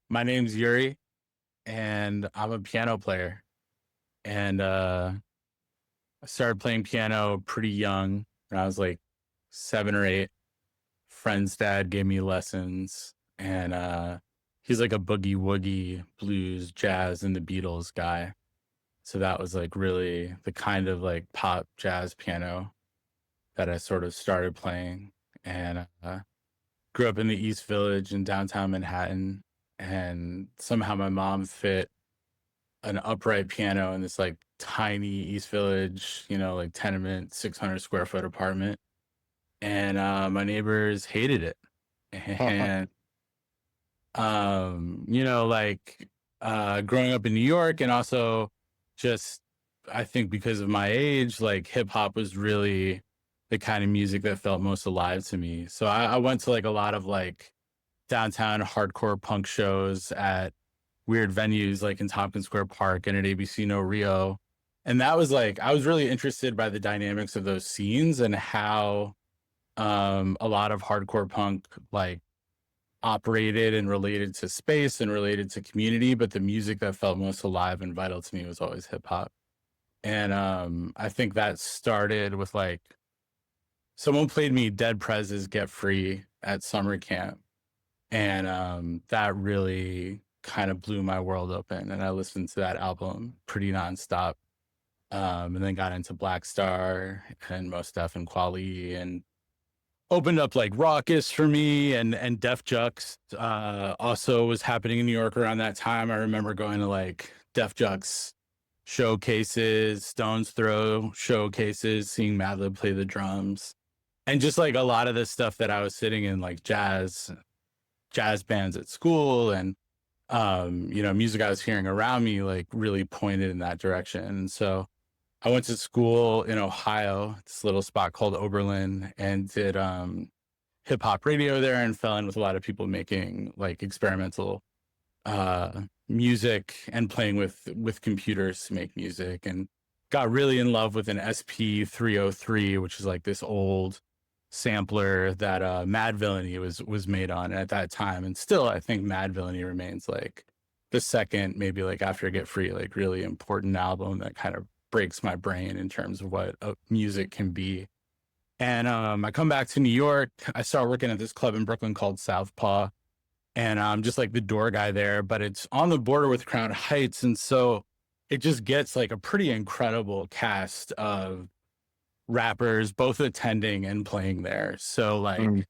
My name's Yuri, and I'm a piano player. And I started playing piano pretty young when I was like 7 or 8. Friend's dad gave me lessons, and he's like a boogie woogie, blues, jazz, and the Beatles guy. So that was like really the kind of like pop jazz piano that I sort of started playing. And grew up in the East Village in downtown Manhattan, and somehow my mom fit an upright piano in this like tiny East Village, like tenement, 600 square foot apartment. And my neighbors hated it. And, growing up in New York, and also just, I think because of my age, like hip hop was really the kind of music that felt most alive to me. So I went to like a lot of like downtown hardcore punk shows at weird venues like in Tompkins Square Park and at ABC No Rio. And that was like, I was really interested by the dynamics of those scenes and how a lot of hardcore punk like operated and related to space and related to community. But the music that felt most alive and vital to me was always hip hop. And I think that started with like, someone played me Dead Prez's Get Free at summer camp. And that really kind of blew my world open. And I listened to that album pretty nonstop. And then got into Black Star and Mos Def and Quali, and opened up like Raucous for me, and Def Jux also was happening in New York around that time. I remember going to like Def Jux showcases, Stones Throw showcases, seeing Madlib play the drums, and just like a lot of the stuff that I was sitting in like jazz bands at school, and music I was hearing around me like really pointed in that direction. And so I went to school in Ohio, this little spot called Oberlin, and did hip hop radio there, and fell in with a lot of people making like experimental music and playing with computers to make music, and got really in love with an SP 303, which is like this old sampler that Mad Villainy was made on at that time. And still I think Mad Villainy remains like the second, maybe like after Get Free, like really important album that kind of breaks my brain in terms of what music can be. And I come back to New York. I start working at this club in Brooklyn called Southpaw, and I'm just like the door guy there, but it's on the border with Crown Heights. And so it just gets like a pretty incredible cast of rappers both attending and playing there. So like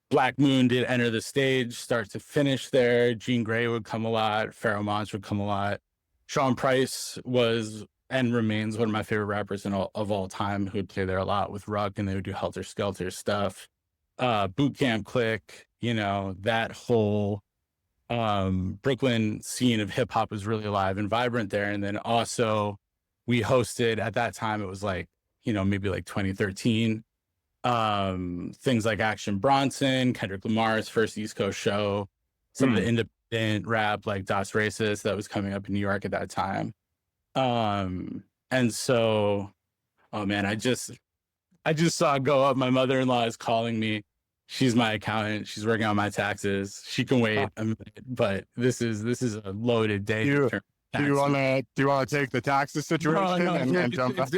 Black Moon did Enter the Stage, start to finish there. Jean Grey would come a lot. Pharoah Monch would come a lot. Sean Price was and remains one of my favorite rappers of all time, who would play there a lot with Ruck, and they would do Helter Skelter stuff. Boot Camp Click, that whole Brooklyn scene of hip hop was really alive and vibrant there. And then also we hosted, at that time, it was like, maybe like 2013, things like Action Bronson, Kendrick Lamar's first East Coast show, some of the independent rap like Das Racist that was coming up in New York at that time. And so, oh man, I just saw it go up. My mother-in-law is calling me. She's my accountant. She's working on my taxes. She can wait a minute, but this is a loaded day. Do you want to take the taxes situation and jump back?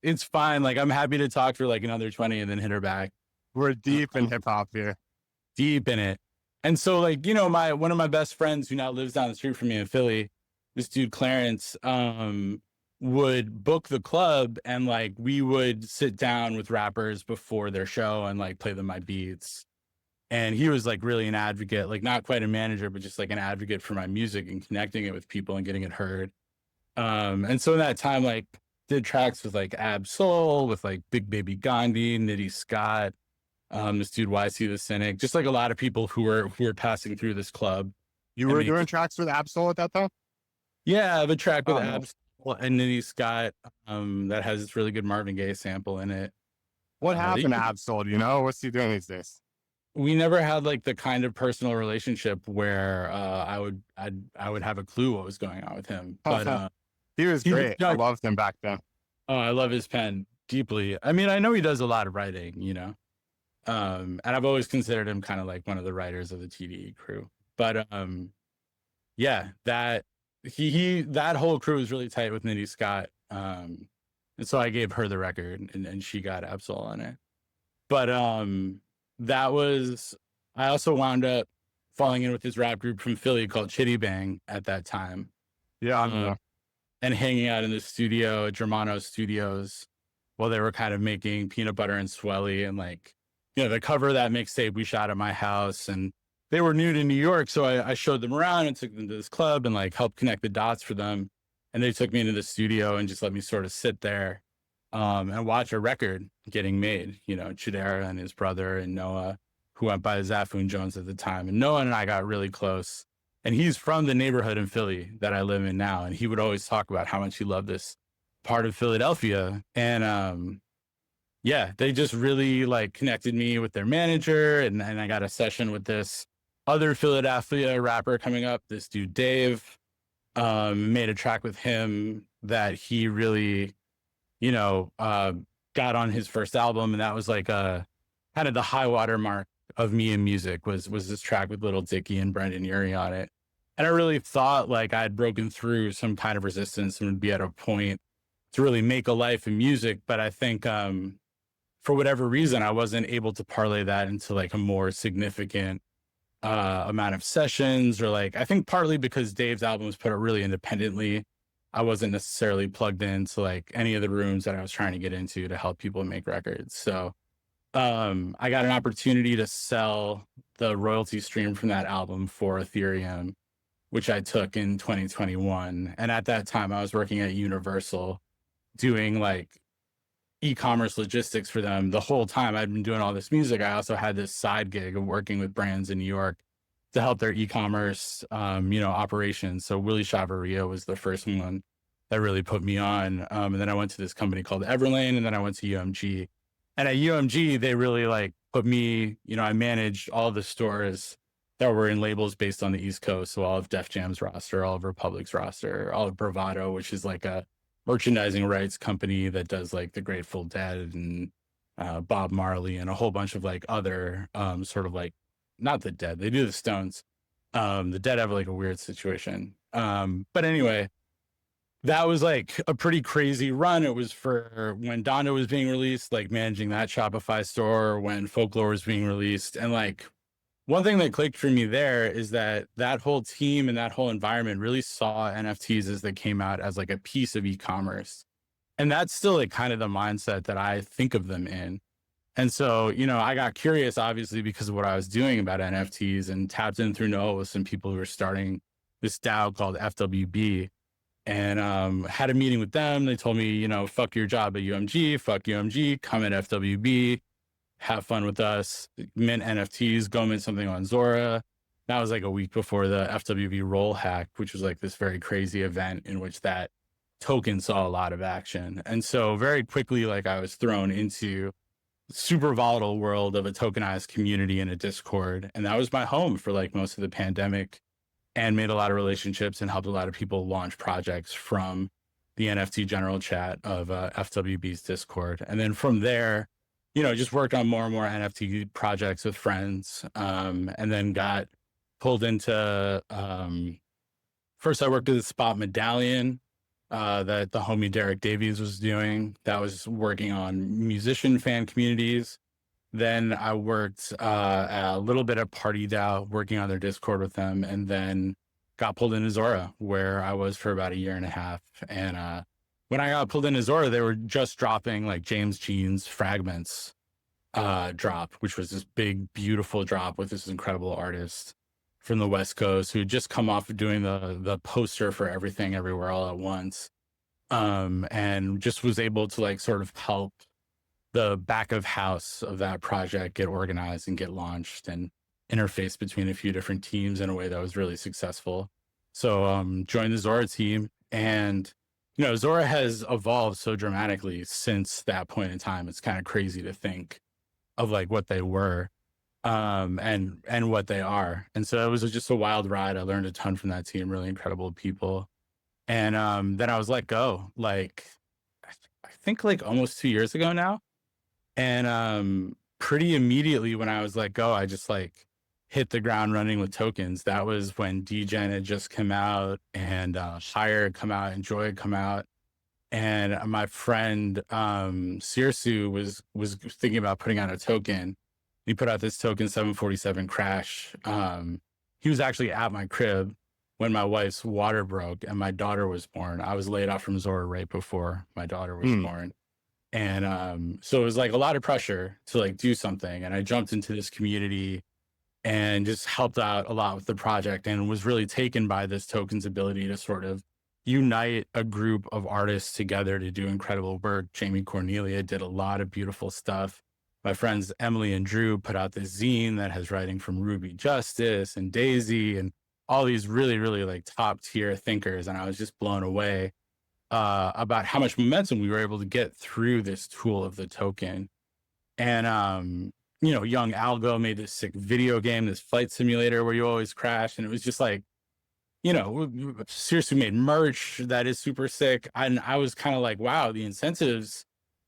It's fine. Like, I'm happy to talk for like another 20 and then hit her back. We're deep in hip hop here. Deep in it. And so like, one of my best friends who now lives down the street from me in Philly, this dude Clarence, would book the club, and like we would sit down with rappers before their show and like play them my beats. And he was like really an advocate, like not quite a manager, but just like an advocate for my music and connecting it with people and getting it heard. And so in that time, like did tracks with like Ab Soul, with like Big Baby Gandhi, Nitty Scott, this dude YC the Cynic, just like a lot of people who were passing through this club. You were doing tracks with Ab Soul at that time? Yeah, I have a track with Ab Soul and Nitty Scott that has this really good Marvin Gaye sample in it. What happened to Ab Soul? Do you know? What's he doing these days? We never had like the kind of personal relationship where I would have a clue what was going on with him. But he was great. I loved him back then. Oh, I love his pen deeply. I mean, I know he does a lot of writing, and I've always considered him kind of like one of the writers of the TDE crew. But yeah, that that whole crew was really tight with Nitty Scott. And so I gave her the record, and she got Absol on it. But that was, I also wound up falling in with this rap group from Philly called Chitty Bang at that time. Yeah. And hanging out in the studio at Germano Studios while they were kind of making Peanut Butter and Swelly, and like, you know, the cover of that mixtape we shot at my house, and they were new to New York. So I showed them around and took them to this club and like helped connect the dots for them. And they took me into the studio and just let me sort of sit there and watch a record getting made. You know, Chidera and his brother and Noah, who went by Zafoon Jones at the time. And Noah and I got really close. And he's from the neighborhood in Philly that I live in now. And he would always talk about how much he loved this part of Philadelphia. And yeah, they just really like connected me with their manager. And I got a session with this other Philadelphia rapper coming up, this dude, Dave. Made a track with him that he really, you know, got on his first album. And that was like a kind of the high water mark of me in music was this track with Little Dicky and Brendan Yuri on it. And I really thought like I'd broken through some kind of resistance and would be at a point to really make a life in music. But I think for whatever reason, I wasn't able to parlay that into like a more significant amount of sessions, or like, I think partly because Dave's album was put out really independently. I wasn't necessarily plugged into like any of the rooms that I was trying to get into to help people make records. So I got an opportunity to sell the royalty stream from that album for Ethereum, which I took in 2021. And at that time I was working at Universal doing like e-commerce logistics for them. The whole time I'd been doing all this music, I also had this side gig of working with brands in New York to help their e-commerce, you know, operations. So Willie Chavaria was the first one that really put me on. And then I went to this company called Oberlin, and then I went to UMG. And at UMG, they really like put me, you know, I managed all the stores that were in labels based on the East Coast. So all of Def Jam's roster, all of Republic's roster, all of Bravado, which is like a merchandising rights company that does like the Grateful Dead and Bob Marley and a whole bunch of like other sort of like, not the Dead, they do the Stones. The Dead have like a weird situation. But anyway, that was like a pretty crazy run. It was for when Donda was being released, like managing that Shopify store, when Folklore was being released. And like one thing that clicked for me there is that that whole team and that whole environment really saw NFTs as they came out as like a piece of e-commerce. And that's still like kind of the mindset that I think of them in. And so, you know, I got curious, obviously, because of what I was doing about NFTs, and tapped in through Noah with some people who were starting this DAO called FWB, and had a meeting with them. They told me, you know, fuck your job at UMG, fuck UMG, come at FWB, have fun with us, mint NFTs, go mint something on Zora. That was like a week before the FWB roll hack, which was like this very crazy event in which that token saw a lot of action. And so very quickly, like I was thrown into super volatile world of a tokenized community in a Discord. And that was my home for like most of the pandemic, and made a lot of relationships and helped a lot of people launch projects from the NFT general chat of FWB's Discord. And then from there, you know, just worked on more and more NFT projects with friends, and then got pulled into, first I worked at the Spot Medallion, that the homie Derek Davies was doing, that was working on musician fan communities. Then I worked a little bit at Party DAO, working on their Discord with them, and then got pulled into Zora, where I was for about a year and a half. And when I got pulled into Zora, they were just dropping like James Jean's Fragments drop, which was this big, beautiful drop with this incredible artist from the West Coast who had just come off of doing the poster for Everything Everywhere All at Once, and just was able to like sort of help the back of house of that project get organized and get launched, and interface between a few different teams in a way that was really successful. So joined the Zora team, and you know, Zora has evolved so dramatically since that point in time. It's kind of crazy to think of like what they were and what they are. And so it was just a wild ride. I learned a ton from that team, really incredible people. And then I was let go, like I think like almost 2 years ago now. And pretty immediately when I was let go, I just like hit the ground running with tokens. That was when Degen had just come out, and Hire had come out, and Joy had come out. And my friend Sirsu was thinking about putting out a token. He put out this token 747 Crash. He was actually at my crib when my wife's water broke and my daughter was born. I was laid off from Zora right before my daughter was born. And so it was like a lot of pressure to like do something. And I jumped into this community and just helped out a lot with the project, and was really taken by this token's ability to sort of unite a group of artists together to do incredible work. Jamie Cornelia did a lot of beautiful stuff. My friends Emily and Drew put out this zine that has writing from Ruby Justice and Daisy and all these really, really like top tier thinkers. And I was just blown away about how much momentum we were able to get through this tool of the token. And, you know, Young Algo made this sick video game, this flight simulator where you always crash. And it was just like, you know, seriously made merch that is super sick. And I was kind of like, wow, the incentives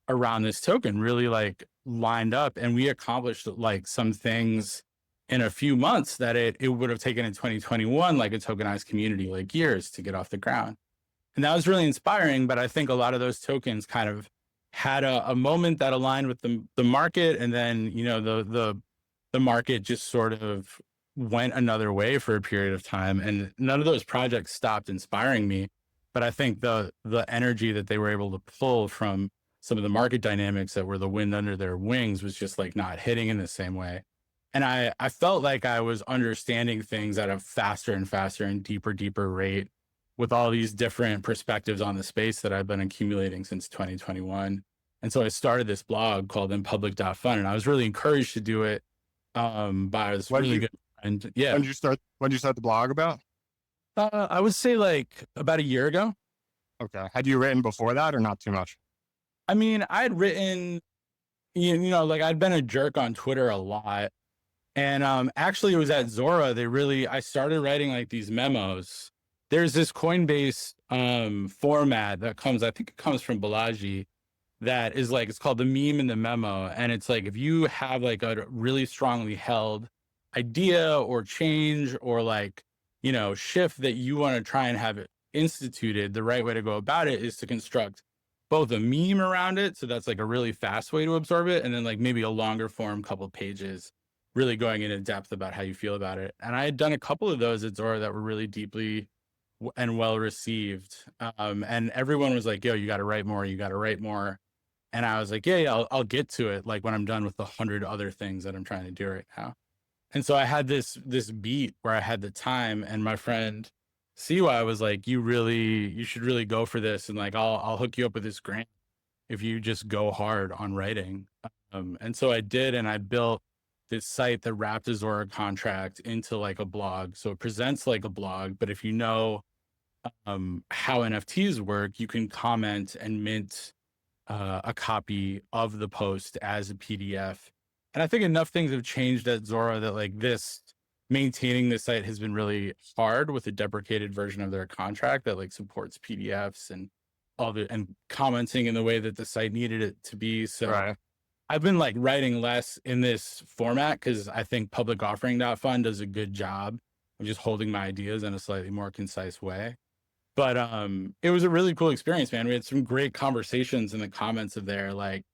around this token really like lined up, and we accomplished like some things in a few months that it would have taken in 2021, like a tokenized community, like years to get off the ground. And that was really inspiring. But I think a lot of those tokens kind of had a moment that aligned with the market. And then, you know, the market just sort of went another way for a period of time, and none of those projects stopped inspiring me. But I think the energy that they were able to pull from some of the market dynamics that were the wind under their wings was just like not hitting in the same way. And I felt like I was understanding things at a faster and faster and deeper rate with all these different perspectives on the space that I've been accumulating since 2021. And so I started this blog called inpublic.fun, and I was really encouraged to do it by this really good friend. Yeah. When did you start the blog about? I would say like about a year ago. Okay. Had you written before that or not too much? I mean, I'd written, you know, like I'd been a jerk on Twitter a lot. And actually it was at Zora, I started writing like these memos. There's this Coinbase format that I think it comes from Balaji, that is like, it's called the meme in the memo. And it's like, if you have like a really strongly held idea or change or like, you know, shift that you want to try and have it instituted, the right way to go about it is to construct both a meme around it. So that's like a really fast way to absorb it. And then like maybe a longer form, couple pages, really going into depth about how you feel about it. And I had done a couple of those at Zora that were really deeply and well received. And everyone was like, yo, you got to write more. You got to write more. And I was like, yeah, I'll get to it. Like when I'm done with the 100 other things that I'm trying to do right now. And so I had this beat where I had the time, and my friend CY was like, you should really go for this. And like, I'll hook you up with this grant if you just go hard on writing. And so I did, and I built this site that wrapped a Zora contract into like a blog. So it presents like a blog, but if you know how NFTs work, you can comment and mint a copy of the post as a PDF. And I think enough things have changed at Zora that like maintaining the site has been really hard with a deprecated version of their contract that like supports PDFs and and commenting in the way that the site needed it to be. So Right. I've been like writing less in this format because I think publicoffering.fun does a good job of just holding my ideas in a slightly more concise way. But it was a really cool experience, man. We had some great conversations in the comments of there. Like,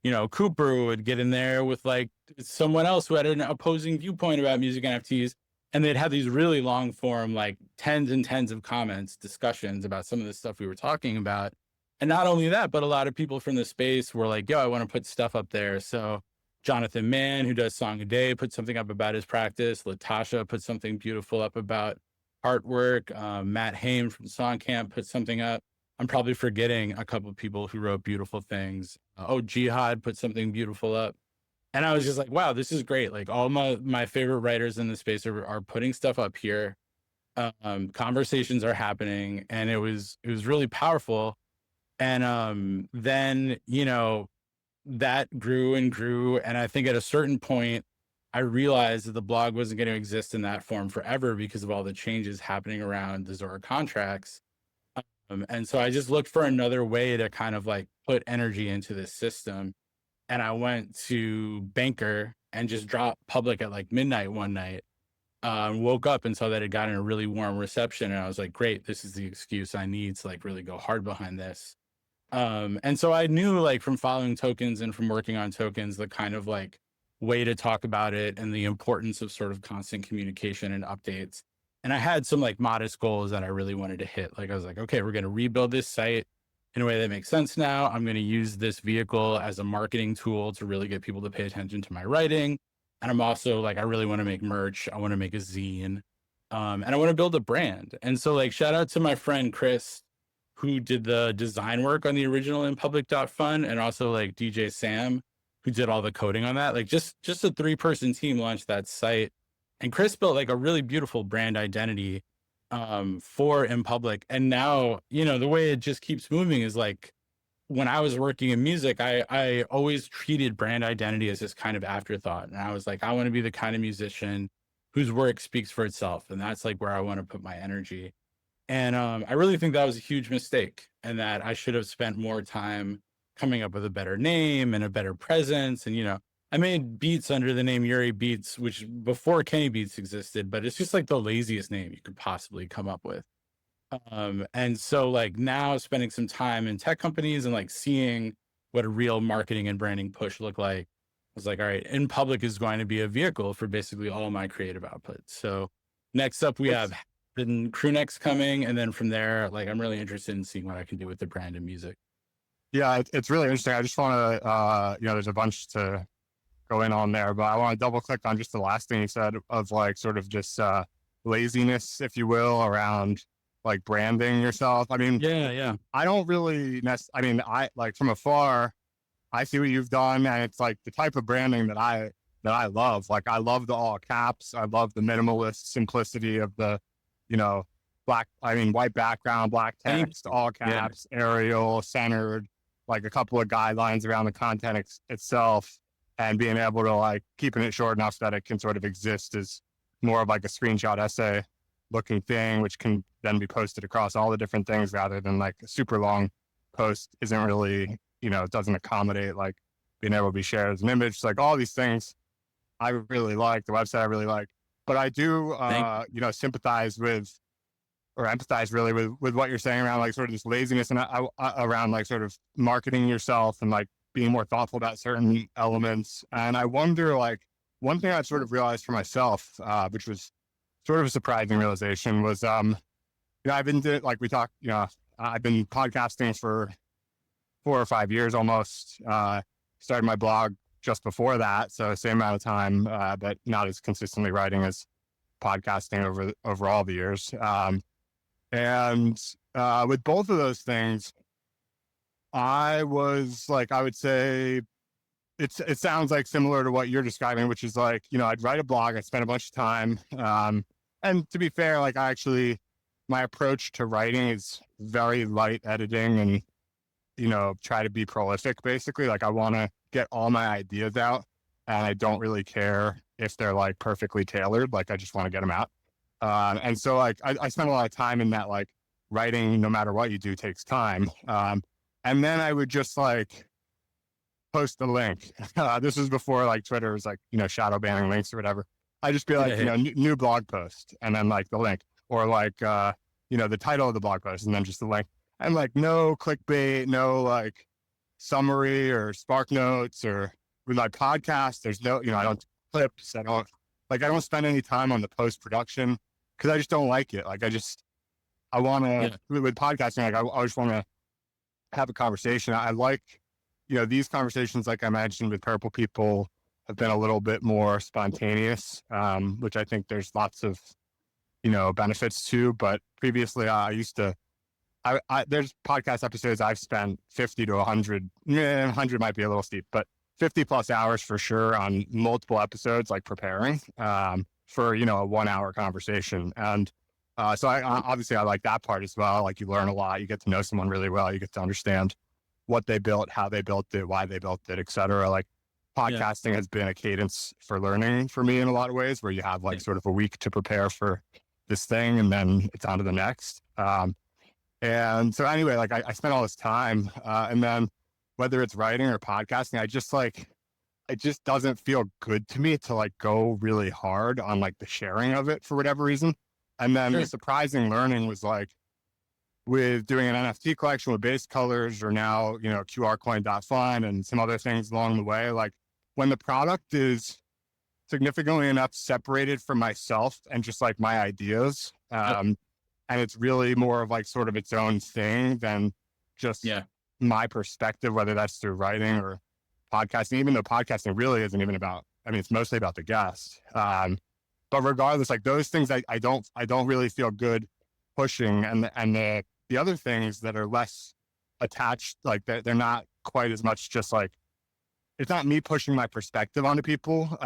you know, Cooper would get in there with like someone else who had an opposing viewpoint about music NFTs. And they'd have these really long form, like tens and tens of comments, discussions about some of the stuff we were talking about. And not only that, but a lot of people from the space were like, yo, I want to put stuff up there. So Jonathan Mann, who does Song a Day, put something up about his practice. Latasha put something beautiful up about artwork. Matt Haim from Song Camp put something up. I'm probably forgetting a couple of people who wrote beautiful things. Jihad put something beautiful up. And I was just like, wow, this is great. Like all my favorite writers in the space are putting stuff up here. Conversations are happening, and it was really powerful. And then, you know, that grew and grew. And I think at a certain point, I realized that the blog wasn't going to exist in that form forever because of all the changes happening around the Zora contracts. And so I just looked for another way to kind of like put energy into this system. And I went to Banker and just dropped public at like midnight one night woke up and saw that it gotten a really warm reception. And I was like, great, this is the excuse I need to like really go hard behind this. And so I knew like from following tokens and from working on tokens, the kind of like way to talk about it and the importance of sort of constant communication and updates. And I had some like modest goals that I really wanted to hit. Like I was like, okay, we're going to rebuild this site in a way that makes sense now. I'm going to use this vehicle as a marketing tool to really get people to pay attention to my writing. And I'm also like, I really want to make merch. I want to make a zine. And I want to build a brand. And so like, shout out to my friend, Chris, who did the design work on the original InPublic.fun, and also like DJ Sam, who did all the coding on that. Like just a 3-person team launched that site. And Chris built like a really beautiful brand identity for InPublic. And now, you know, the way it just keeps moving is like, when I was working in music, I always treated brand identity as this kind of afterthought. And I was like, I want to be the kind of musician whose work speaks for itself. And that's like where I want to put my energy. And I really think that was a huge mistake, and that I should have spent more time coming up with a better name and a better presence. And, you know, I made beats under the name Yuri Beats, which before Kenny Beats existed, but it's just like the laziest name you could possibly come up with. And so like now spending some time in tech companies and like seeing what a real marketing and branding push look like, I was like, all right, InPublic is going to be a vehicle for basically all my creative output. So next up we have the crew next coming. And then from there, like, I'm really interested in seeing what I can do with the brand and music. Yeah, it's really interesting. I just want to, you know, there's a bunch to go in on there, but I want to double click on just the last thing you said of like sort of just laziness, if you will, around like branding yourself. I mean, yeah. I don't really I mean, I like from afar, I see what you've done, and it's like the type of branding that I love. Like I love the all caps. I love the minimalist simplicity of the, you know, white background, black text, all caps, Arial, centered, like a couple of guidelines around the content itself, and being able to like keeping it short enough that it can sort of exist as more of like a screenshot essay looking thing, which can then be posted across all the different things rather than like a super long post isn't really, you know, it doesn't accommodate like being able to be shared as an image. Like all these things I really like, the website I really like, but I do, you know, sympathize with, or empathize really with what you're saying around like sort of this laziness and around like sort of marketing yourself and like being more thoughtful about certain elements. And I wonder, like, one thing I've sort of realized for myself, which was sort of a surprising realization, was, you know, I've been doing, like we talked, you know, I've been podcasting for 4 or 5 years almost. Started my blog just before that, so same amount of time, but not as consistently writing as podcasting over all the years. And with both of those things, I was like, I would say it sounds like similar to what you're describing, which is like, you know, I'd write a blog, I'd spend a bunch of time. And to be fair, like my approach to writing is very light editing and, you know, try to be prolific basically. Like I want to get all my ideas out, and I don't really care if they're like perfectly tailored. Like I just want to get them out. And so like I spent a lot of time in that, like writing, no matter what you do, takes time. And then I would just like post the link. This was before like Twitter was like, you know, shadow banning links or whatever. I just be like, you know, new blog post, and then like the link, or like, you know, the title of the blog post, and then just the link. And like no clickbait, no like summary or spark notes, or with my podcast, there's no, you know, I don't clips. I don't spend any time on the post production because I just don't like it. Like I want to, with podcasting, like I just want to have a conversation. I like, you know, these conversations, like I mentioned with Purple People, have been a little bit more spontaneous, which I think there's lots of, you know, benefits to. But previously I used to, there's podcast episodes I've spent 50 to 100, 100 might be a little steep, but 50 plus hours for sure on multiple episodes, like preparing for, you know, a 1 hour conversation. And so obviously I like that part as well. Like you learn a lot, you get to know someone really well, you get to understand what they built, how they built it, why they built it, et cetera. Like podcasting has been a cadence for learning for me in a lot of ways, where you have like sort of a week to prepare for this thing and then it's on to the next. And so anyway, like I spent all this time, and then whether it's writing or podcasting, I just like, it just doesn't feel good to me to like go really hard on like the sharing of it for whatever reason. And then Sure. the surprising learning was like with doing an NFT collection with base colors, or now, you know, QRcoin.fun and some other things along the way. Like when the product is significantly enough separated from myself and just like my ideas, Yep. and it's really more of like sort of its own thing than just Yeah. my perspective, whether that's through writing or podcasting, even though podcasting really isn't even about, I mean, it's mostly about the guest. But regardless, like those things, I don't really feel good pushing. And the other things that are less attached, like they're not quite as much just like, it's not me pushing my perspective onto people.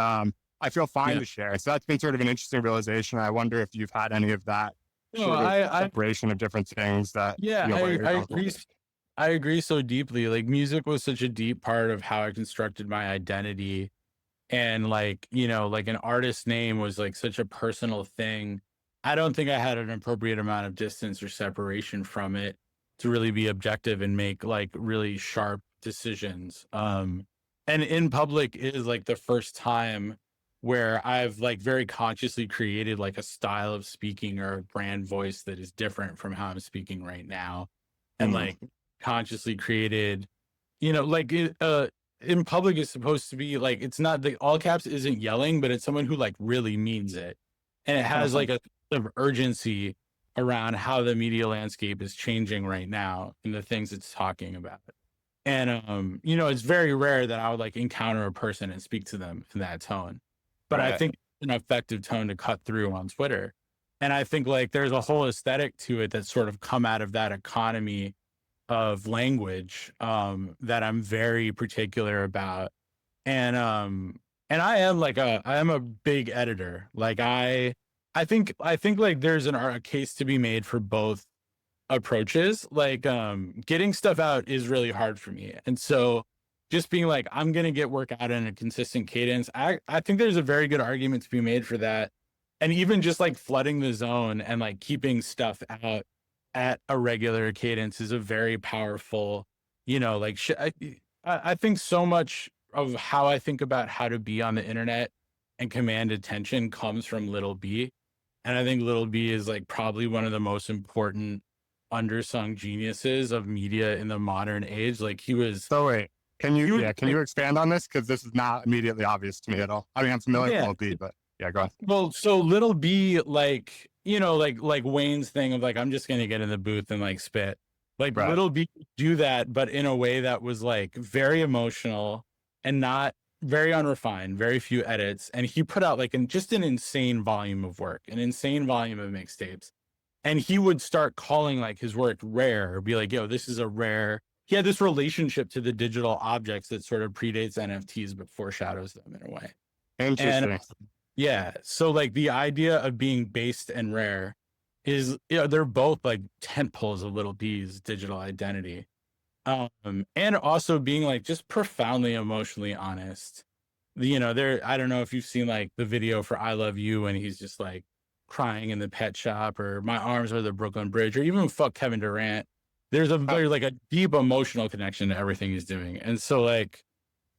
I feel fine Yeah. to share. So that's been sort of an interesting realization. I wonder if you've had any of that No, sort of I separation of different things that, yeah, you know, where I you're I comfortable. agree. I agree so deeply. Like music was such a deep part of how I constructed my identity. And like, you know, like an artist name was like such a personal thing. I don't think I had an appropriate amount of distance or separation from it to really be objective and make like really sharp decisions. And in public is like the first time where I've like very consciously created like a style of speaking or a brand voice that is different from how I'm speaking right now. And Mhm. like consciously created, you know, like in public is supposed to be like, it's not, the all caps isn't yelling, but it's someone who like really means it. And it has like a sort of urgency around how the media landscape is changing right now and the things it's talking about. And you know, it's very rare that I would like encounter a person and speak to them in that tone. But I Right. think it's an effective tone to cut through on Twitter. And I think like there's a whole aesthetic to it that's sort of come out of that economy of language that I'm very particular about. And I am like I am a big editor. Like I think like there's a case to be made for both approaches. Like getting stuff out is really hard for me. And so just being like I'm going to get work out in a consistent cadence. I think there's a very good argument to be made for that. And even just like flooding the zone and like keeping stuff out at a regular cadence is a very powerful, you know, like I think so much of how I think about how to be on the internet and command attention comes from Little B. And I think Little B is like probably one of the most important undersung geniuses of media in the modern age. Like So wait, he was can like, you expand on this? Cause this is not immediately obvious to me at all. I mean, I'm familiar with yeah. LB, but yeah, go on. Well, so Little B, like, you know, like Wayne's thing of like, I'm just gonna get in the booth and like spit. Like Right. Little B do that, but in a way that was like very emotional and not very unrefined, very few edits. And he put out like just an insane volume of work, an insane volume of mixtapes. And he would start calling like his work rare, or be like, yo, this is a rare. He had this relationship to the digital objects that sort of predates NFTs but foreshadows them in a way. And Interesting. yeah. So like the idea of being based and rare is, you know, they're both like tent poles of Little B's digital identity. And also being like just profoundly emotionally honest. You know, I don't know if you've seen like the video for I Love You and he's just like crying in the pet shop, or My Arms Are the Brooklyn Bridge, or even Fuck Kevin Durant. There's a Uh, very like a deep emotional connection to everything he's doing. And so like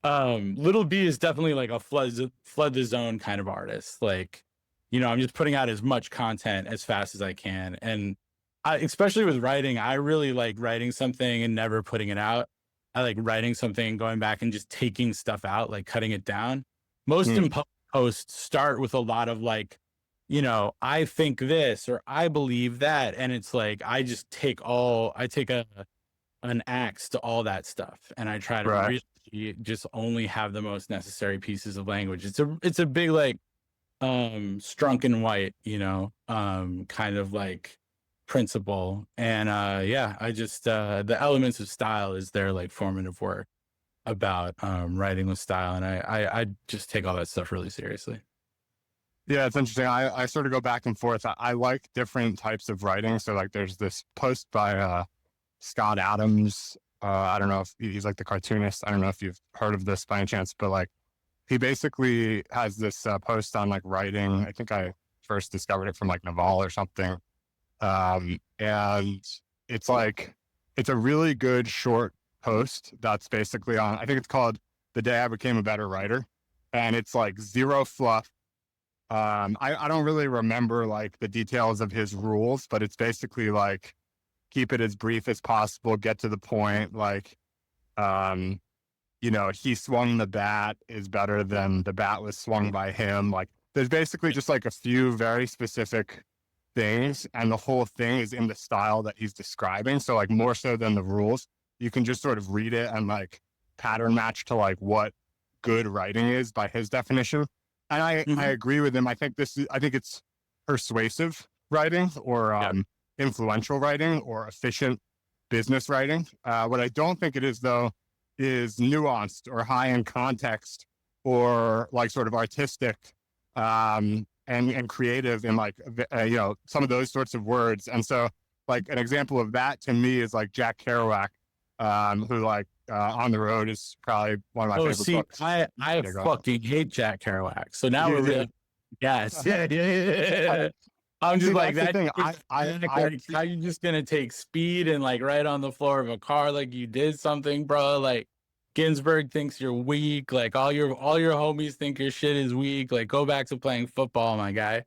Little B is definitely like a flood the zone kind of artist. Like, you know, I'm just putting out as much content as fast as I can. And especially with writing, I really like writing something and never putting it out. I like writing something and going back and just taking stuff out, like cutting it down. Most hmm, in posts start with a lot of like, you know, I think this or I believe that. And it's like I take an axe to all that stuff, and I try to right. really just only have the most necessary pieces of language. It's a big like strunk and white, you know, kind of like principle. And yeah, I just the elements of style is their like formative work about writing with style, and I just take all that stuff really seriously. Yeah, it's interesting. I sort of go back and forth. I like different types of writing. So like there's this post by Scott Adams. I don't know if he's like the cartoonist. I don't know if you've heard of this by any chance, but like he basically has this post on like writing. I think I first discovered it from like Naval or something. And it's like, it's a really good short post that's basically on, I think it's called the day I became a better writer. And it's like zero fluff. I don't really remember like the details of his rules, but it's basically like keep it as brief as possible, get to the point. Like, he swung the bat is better than the bat was swung by him. Like, there's basically just like a few very specific things, and the whole thing is in the style that he's describing. So, like, more so than the rules, you can just sort of read it and like pattern match to like what good writing is by his definition. And I agree with him. I think it's persuasive writing or influential writing or efficient business writing. What I don't think it is, though, is nuanced or high in context or like sort of artistic and creative in like, some of those sorts of words. And so like an example of that to me is like Jack Kerouac, who like On the Road is probably one of my favorite books. I fucking hate Jack Kerouac. So now we're really, yes. Yeah. I'm just like that. Thing. How you just gonna take speed and like right on the floor of a car like you did something, bro? Like Ginsburg thinks you're weak. Like all your homies think your shit is weak. Like go back to playing football, my guy.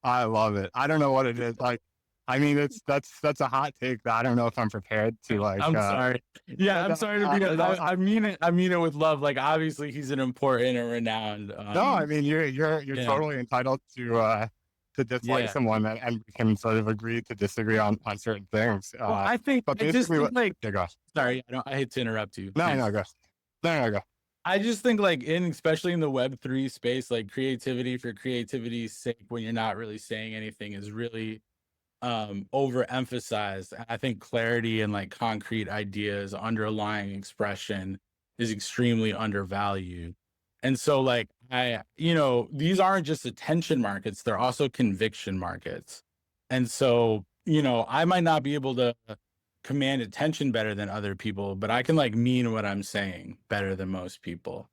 I love it. I don't know what it is. Like, I mean, that's a hot take that I don't know if I'm prepared to like. I'm sorry. Yeah, I'm sorry to be. I mean it. I mean it with love. Like obviously he's an important and renowned. No, I mean you're totally entitled to dislike someone and we can sort of agree to disagree on certain things. Well, I think, but basically, go. Sorry, I hate to interrupt you. No, go. I just think like especially in the Web3 space, like creativity for creativity's sake, when you're not really saying anything, is really overemphasized. I think clarity and like concrete ideas, underlying expression is extremely undervalued. And so like these aren't just attention markets, they're also conviction markets. And so, I might not be able to command attention better than other people, but I can like mean what I'm saying better than most people.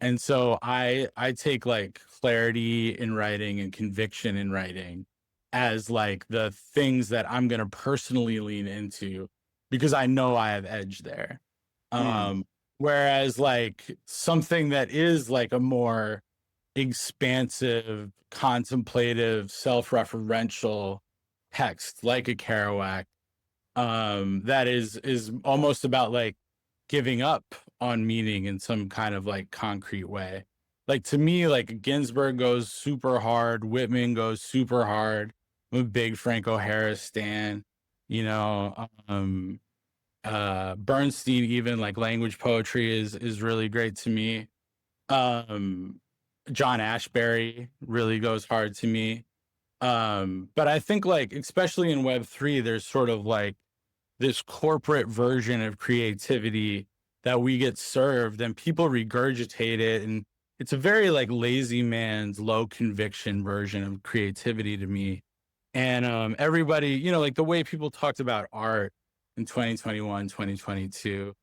And so I take like clarity in writing and conviction in writing as like the things that I'm going to personally lean into because I know I have edge there. Whereas like something that is like a more expansive, contemplative, self-referential text, like a Kerouac, that is almost about like giving up on meaning in some kind of like concrete way. Like to me, like Ginsburg goes super hard, Whitman goes super hard. I'm a big Franco Harris stan, Bernstein, even like language poetry is really great to me. John Ashbery really goes hard to me. But I think like, especially in Web3, there's sort of like this corporate version of creativity that we get served and people regurgitate it. And it's a very like lazy man's low conviction version of creativity to me. And everybody, like the way people talked about art in 2021, 2022,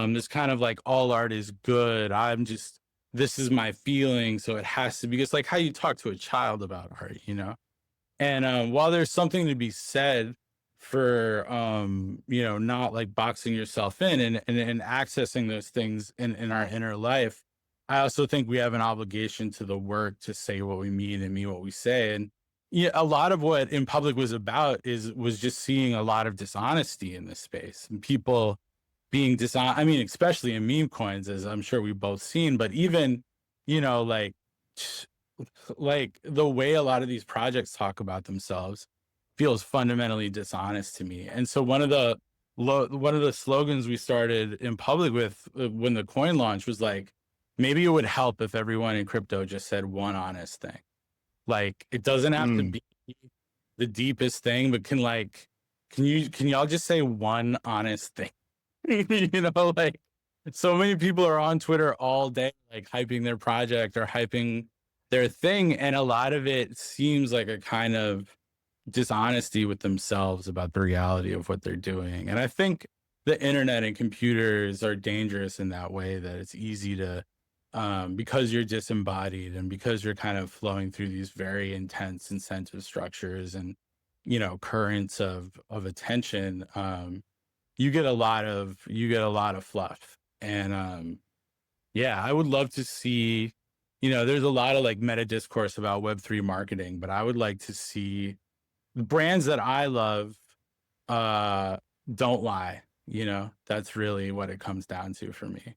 this kind of like all art is good. This is my feeling. So it has to be, it's like how you talk to a child about art, And while there's something to be said for, not like boxing yourself in and accessing those things in our inner life, I also think we have an obligation to the work to say what we mean and mean what we say. And a lot of what In Public was about was just seeing a lot of dishonesty in this space and people being dishonest. I mean, especially in meme coins, as I'm sure we've both seen, but even, like the way a lot of these projects talk about themselves feels fundamentally dishonest to me. And so one of the slogans we started In Public with when the coin launch was like, maybe it would help if everyone in crypto just said one honest thing. Like it doesn't have to be the deepest thing, but can y'all just say one honest thing? Like so many people are on Twitter all day, like hyping their project or hyping their thing. And a lot of it seems like a kind of dishonesty with themselves about the reality of what they're doing. And I think the internet and computers are dangerous in that way, that it's easy to, because you're disembodied and because you're kind of flowing through these very intense incentive structures and, currents of attention, you get a lot of fluff. And Yeah, I would love to see, there's a lot of like meta discourse about Web3 marketing, but I would like to see the brands that I love don't lie. That's really what it comes down to for me.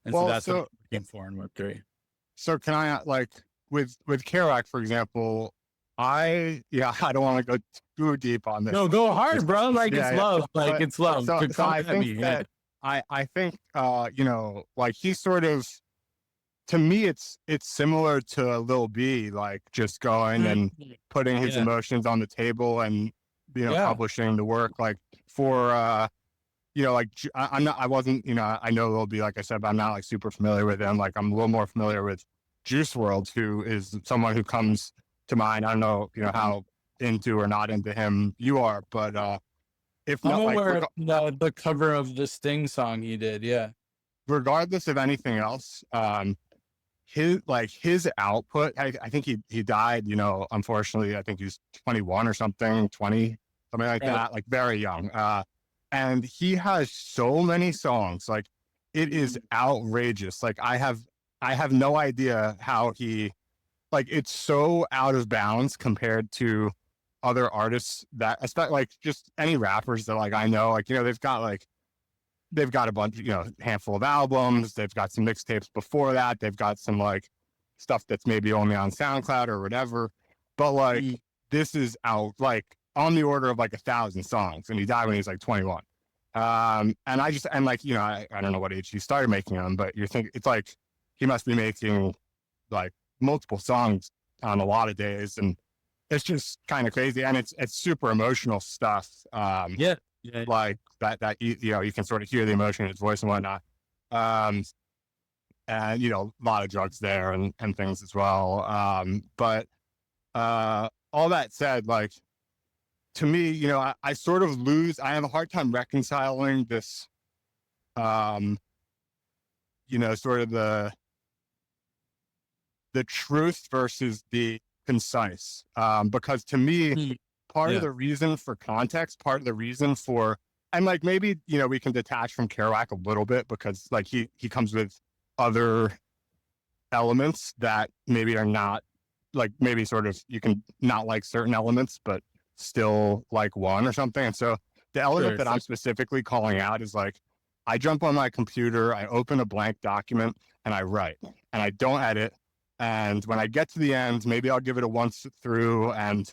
And so Well, that's what I'm looking for in Web3. so can I like with Kerouac, for example, I don't want to go too deep on this. No, go hard, bro. Like it's love. Like But, it's love. so Come I at think me. that I think like he's sort of, to me it's similar to Lil B, like just going and putting his emotions on the table and publishing the work, like for like I wasn't, I know Lil B, like I said, but I'm not like super familiar with him. Like I'm a little more familiar with Juice WRLD, who is someone who comes to mind. I don't know, how into or not into him you are, but if I'm not, aware of the cover of the Sting song he did. Yeah. regardless of anything else, his output, I think he died, unfortunately, I think he's 21 or something, 20, something like that, like very young. And he has so many songs, like it is outrageous. Like I have no idea how he, like, it's so out of bounds compared to other artists that, especially like just any rappers that like I know, like, they've got a bunch, handful of albums. They've got some mixtapes before that. They've got some like stuff that's maybe only on SoundCloud or whatever. But like this is out like on the order of like 1,000 songs, and he died when he was like 21. And like, I don't know what age he started making them, but you're thinking it's like he must be making like multiple songs on a lot of days, and it's just kind of crazy, and it's super emotional stuff. Yeah. Like that you can sort of hear the emotion in his voice and whatnot. And a lot of drugs there and things as well. But all that said, like to me, I sort of I have a hard time reconciling this, sort of the truth versus the concise. Because to me, part of the reason for context, part of the reason for, and like maybe, we can detach from Kerouac a little bit because like he comes with other elements that maybe are not, like maybe sort of you can not like certain elements, but still like one or something. And so the element that I'm specifically calling out is like, I jump on my computer, I open a blank document and I write, and I don't edit. And when I get to the end, maybe I'll give it a once through and,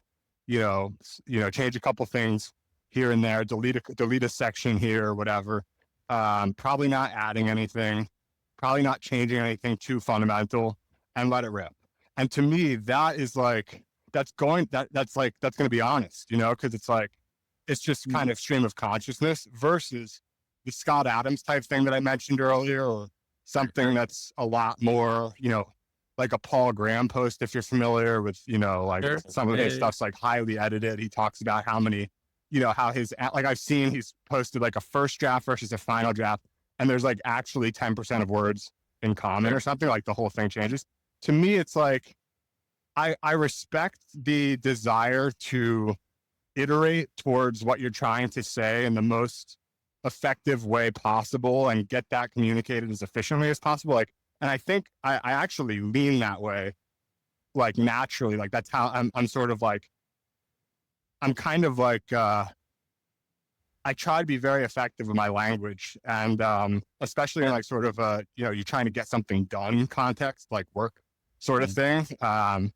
change a couple things here and there, delete a section here or whatever. Probably not adding anything, probably not changing anything too fundamental, and let it rip. And to me, that is like, that's going to be honest, because it's like, it's just kind of stream of consciousness versus the Scott Adams type thing that I mentioned earlier, or something that's a lot more, like a Paul Graham post, if you're familiar with, like some of his stuff's like highly edited. He talks about how many, how his, like I've seen he's posted like a first draft versus a final draft, and there's like actually 10% of words in common or something, like the whole thing changes. To me, it's like, I respect the desire to iterate towards what you're trying to say in the most effective way possible and get that communicated as efficiently as possible. Like, and I think I actually lean that way, like naturally, like that's how I'm sort of like, I'm kind of like, I try to be very effective with my language, and especially in like sort of you're trying to get something done context, like work sort of thing. So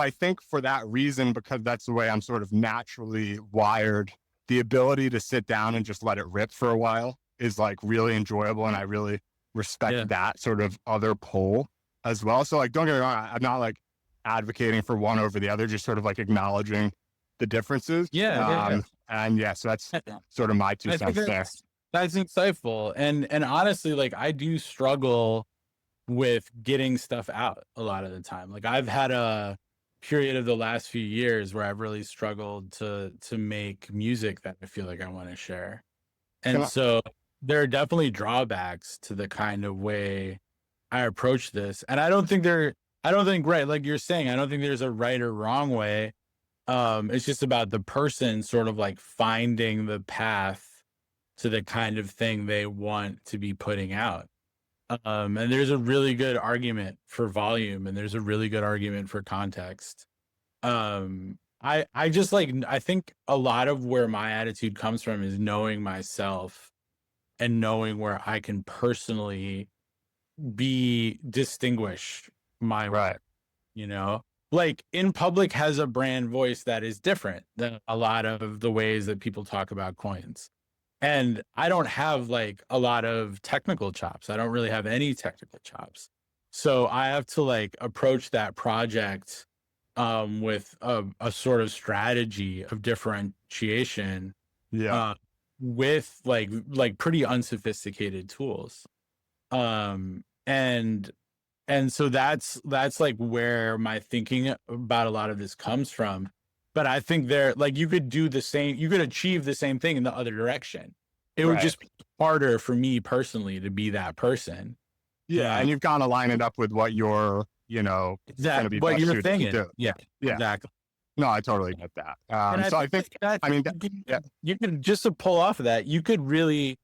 I think for that reason, because that's the way I'm sort of naturally wired, the ability to sit down and just let it rip for a while is like really enjoyable, and I really respect that sort of other pole as well. So like, don't get me wrong, I'm not like advocating for one over the other, just sort of like acknowledging the differences. And so that's sort of my 2 cents there. That's insightful. And honestly, like I do struggle with getting stuff out a lot of the time. Like I've had a period of the last few years where I've really struggled to make music that I feel like I want to share. And so there are definitely drawbacks to the kind of way I approach this. And I don't think right, like you're saying, I don't think there's a right or wrong way. It's just about the person sort of like finding the path to the kind of thing they want to be putting out. And there's a really good argument for volume, and there's a really good argument for context. I just like, I think a lot of where my attitude comes from is knowing myself and knowing where I can personally distinguish my Right. work, you know, like In Public has a brand voice that is different than a lot of the ways that people talk about coins. And I don't have like a lot of technical chops. I don't really have any technical chops. So I have to like approach that project with a sort of strategy of differentiation Yeah. uh, with like pretty unsophisticated tools. And so that's like where my thinking about a lot of this comes from. But I think there, like, you could achieve the same thing in the other direction. It would Right. just be harder for me personally to be that person. Yeah. And you've got to line it up with what you're, you know, going to be What best you're suited to thinking. do. Yeah, Yeah. exactly. No, I totally get that. And So I think, that, I mean, you can just to pull off of that, you could really,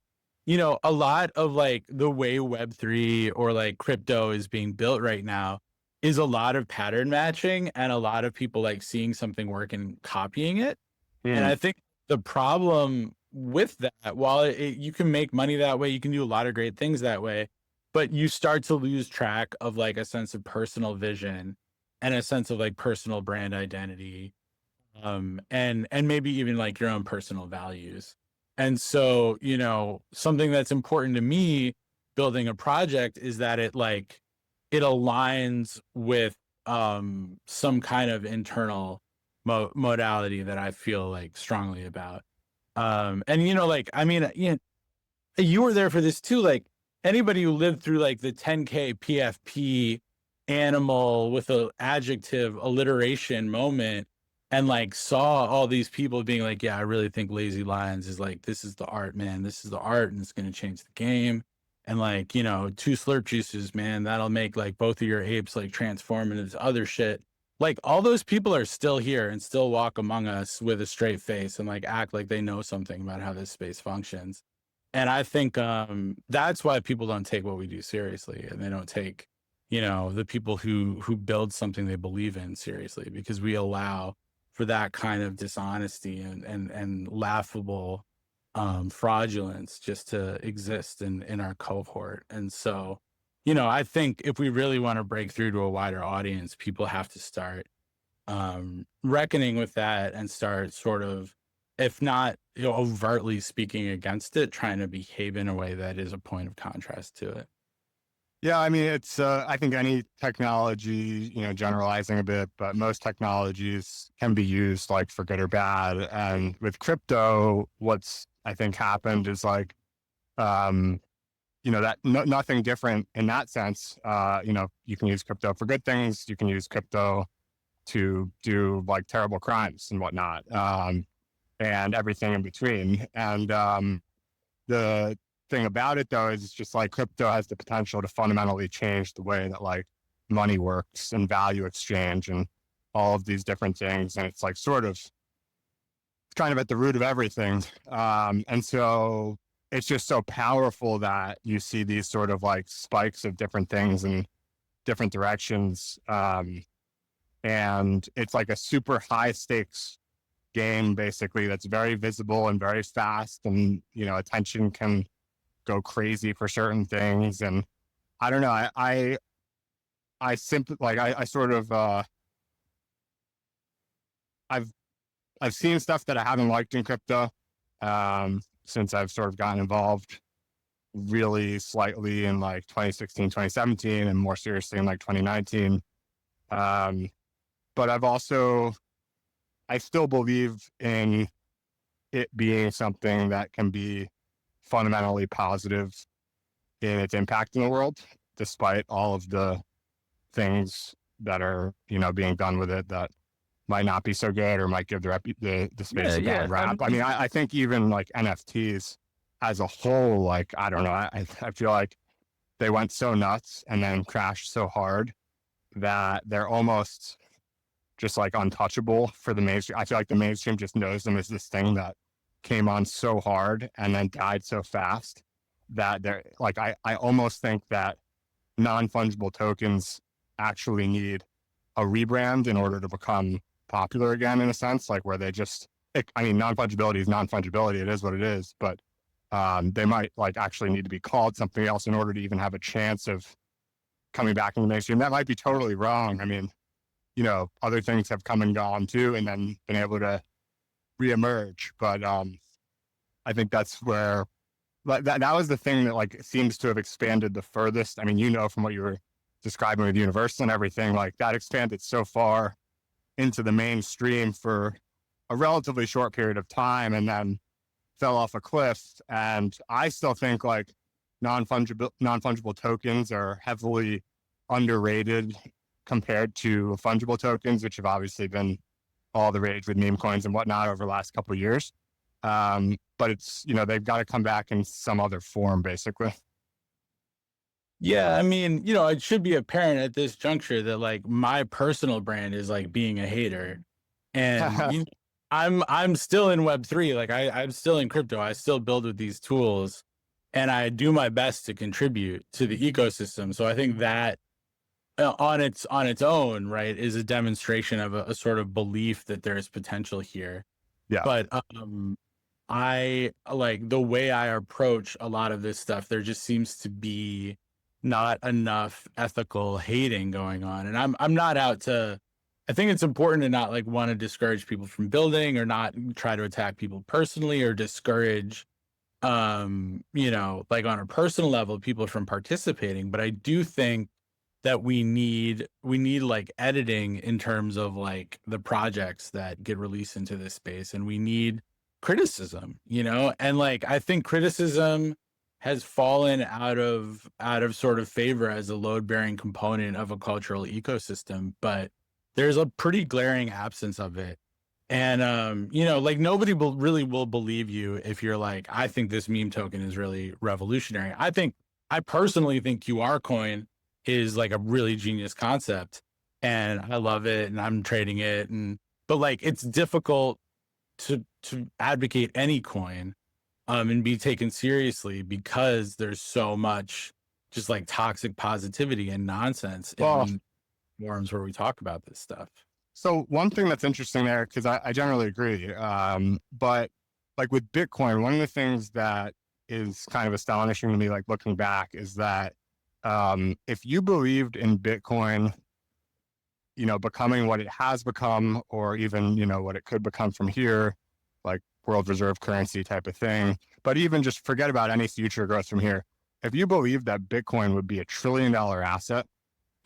you know, a lot of like the way Web3 or like crypto is being built right now is a lot of pattern matching and a lot of people like seeing something work and copying it. And I think the problem with that, while you can make money that way, you can do a lot of great things that way, but you start to lose track of like a sense of personal vision and a sense of like personal brand identity, and maybe even like your own personal values. And so, you know, something that's important to me building a project is that it aligns with some kind of internal modality that I feel like strongly about. And you know, like, I mean, you were there for this too. Like anybody who lived through like the 10K PFP animal with a adjective alliteration moment and like saw all these people being like, yeah, I really think Lazy Lions is like, this is the art, man. This is the art and it's going to change the game. And like, you know, 2 slurp juices, man, that'll make like both of your apes like transform into this other shit. Like all those people are still here and still walk among us with a straight face and like act like they know something about how this space functions. And I think that's why people don't take what we do seriously, and they don't take, you know, the people who build something they believe in seriously, because we allow for that kind of dishonesty and laughable fraudulence just to exist in our cohort. And so, you know, I think if we really want to break through to a wider audience, people have to start reckoning with that and start sort of, if not, you know, overtly speaking against it, trying to behave in a way that is a point of contrast to it. Yeah, I mean, it's, I think any technology, you know, generalizing a bit, but most technologies can be used like for good or bad. And with crypto, what's I think happened is like, you know, that nothing different in that sense. You know, you can use crypto for good things. You can use crypto to do like terrible crimes and whatnot, and everything in between. And the thing about it though is it's just like crypto has the potential to fundamentally change the way that like money works and value exchange and all of these different things. And it's like sort of kind of at the root of everything. And so it's just so powerful that you see these sort of like spikes of different things in different directions. And it's like a super high stakes game, basically, that's very visible and very fast. And, you know, attention can go crazy for certain things. And I don't know, I simply like, I sort of, I've seen stuff that I haven't liked in crypto, since I've sort of gotten involved really slightly in like 2016, 2017, and more seriously in like 2019. But I still believe in it being something that can be fundamentally positive in its impact in the world, despite all of the things that are, you know, being done with it that might not be so good or might give the space a bad rap. I mean, I think even like NFTs as a whole, like, I don't know, I feel like they went so nuts and then crashed so hard that they're almost just like untouchable for the mainstream. I feel like the mainstream just knows them as this thing that came on so hard and then died so fast. that they're like, I almost think that non-fungible tokens actually need a rebrand in order to become popular again, in a sense, like where they just, I mean, non-fungibility is non-fungibility. It is what it is, but they might like actually need to be called something else in order to even have a chance of coming back in the mainstream. That might be totally wrong. I mean, you know, other things have come and gone too, and then been able to reemerge. But I think that's where that was the thing that like seems to have expanded the furthest. I mean, you know, from what you were describing with Universal and everything, like that expanded so far into the mainstream for a relatively short period of time and then fell off a cliff. And I still think like non-fungible tokens are heavily underrated compared to fungible tokens, which have obviously been all the rage with meme coins and whatnot over the last couple of years. But it's, you know, they've got to come back in some other form, basically. Yeah, I mean, you know, it should be apparent at this juncture that like my personal brand is like being a hater, and you I'm still in Web3. Like I'm still in crypto. I still build with these tools, and I do my best to contribute to the ecosystem. So I think that on its own, right, is a demonstration of a sort of belief that there is potential here. Yeah. But I like the way I approach a lot of this stuff. There just seems to be not enough ethical hating going on, and I'm not out to. I think it's important to not like want to discourage people from building or not try to attack people personally or discourage you know, like on a personal level people from participating. But I do think that we need like editing in terms of like the projects that get released into this space, and we need criticism, you know. And like I think criticism has fallen out of sort of favor as a load-bearing component of a cultural ecosystem, but there's a pretty glaring absence of it. And you know, like nobody really will believe you if you're like, I think this meme token is really revolutionary. I personally think QR coin is like a really genius concept, and I love it, and I'm trading it, but like it's difficult to advocate any coin and be taken seriously because there's so much just like toxic positivity and nonsense in forums where we talk about this stuff. So one thing that's interesting there, because I generally agree, but like with Bitcoin, one of the things that is kind of astonishing to me, like looking back, is that if you believed in Bitcoin, you know, becoming what it has become, or even, you know, what it could become from here, like world reserve currency type of thing, but even just forget about any future growth from here. If you believe that Bitcoin would be $1 trillion asset